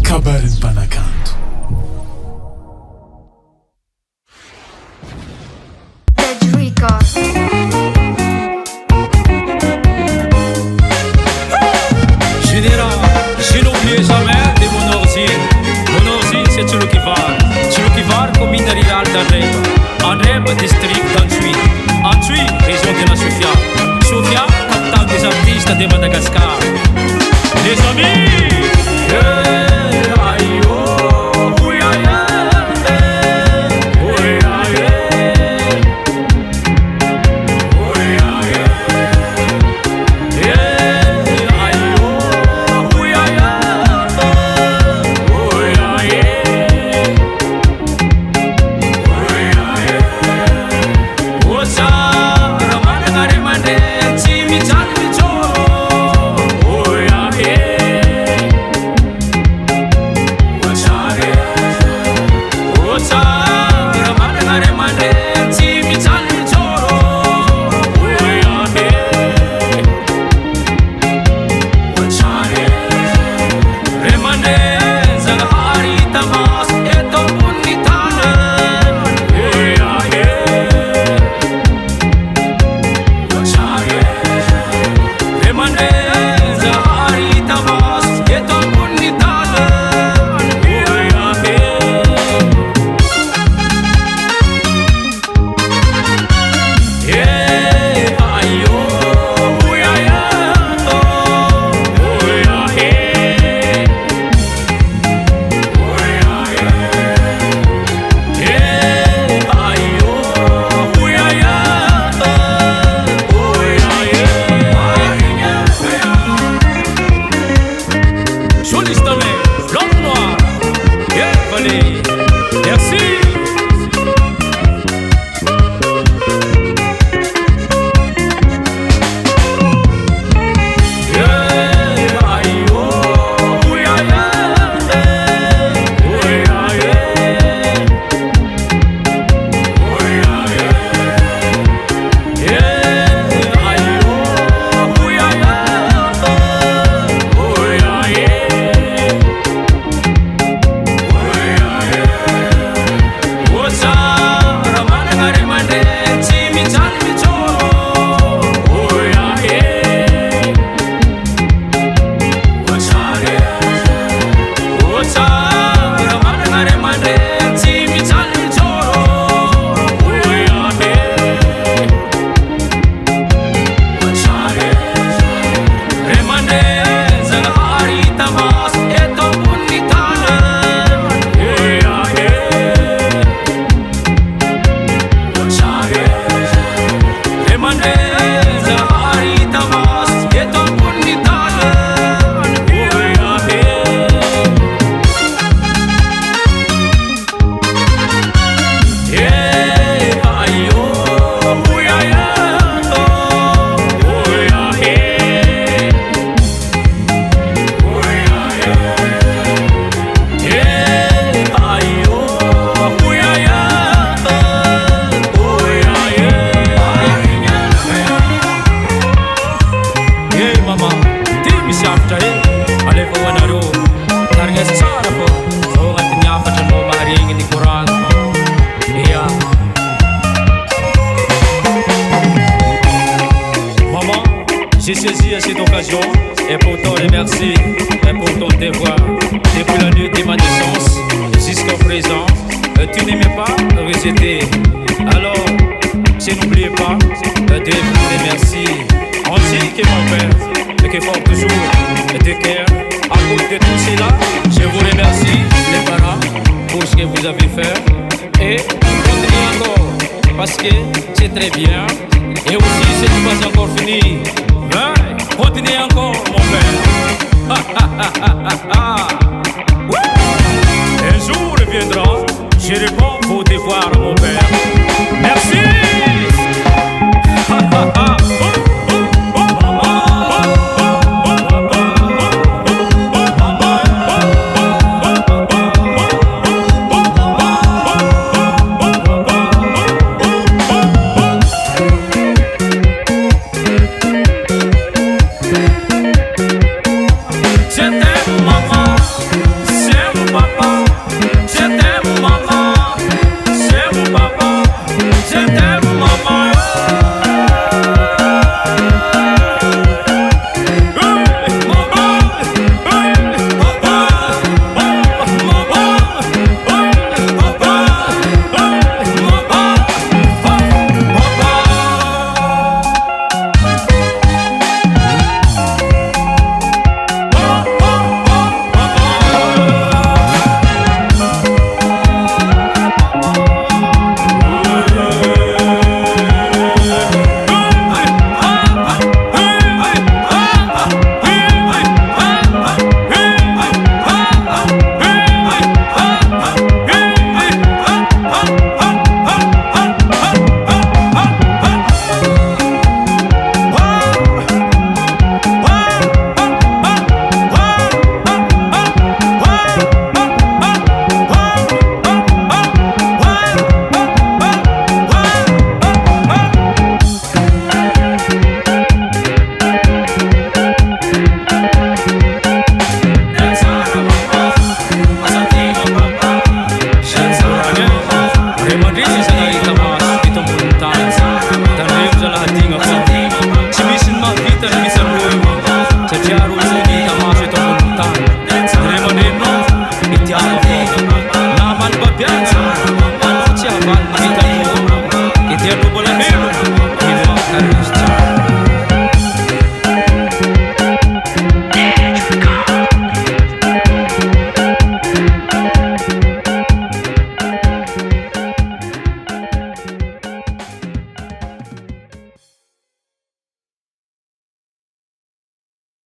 kabarin'ny mpanakanto. Général, je n'oublie jamais de mon origine. Mon origine c'est Tchouloukivar. Tchouloukivar, commune rurale d'Andreb. Andreb, district d'Antui. Antui, région de la Sofia. Sofia, capitale des artistes de Madagascar. Les amis, aïe, oh, oui, aïe, oui, aïe, oui, aïe, aïe, oh, oui, aïe, oui, aïe, oui, aïe, oh, ça, ramana gare mande, chimi chalmi cho, oui, aïe. J'ai saisi à cette occasion et pour t'en remercier et pour ton devoir. Depuis la nuit de ma naissance jusqu'à présent, tu n'aimais pas rejeter. Alors, je n'oublie pas de vous remercier. Ainsi que mon père, et qui fort toujours de cœur. À cause de tout cela, je vous remercie les parents pour ce que vous avez fait. Et continuez encore, parce que c'est très bien. Et aussi, c'est pas encore fini. Continuez encore, mon père. Un jour viendra, je réponds vos devoirs, mon père. Merci. Je t'aime, maman.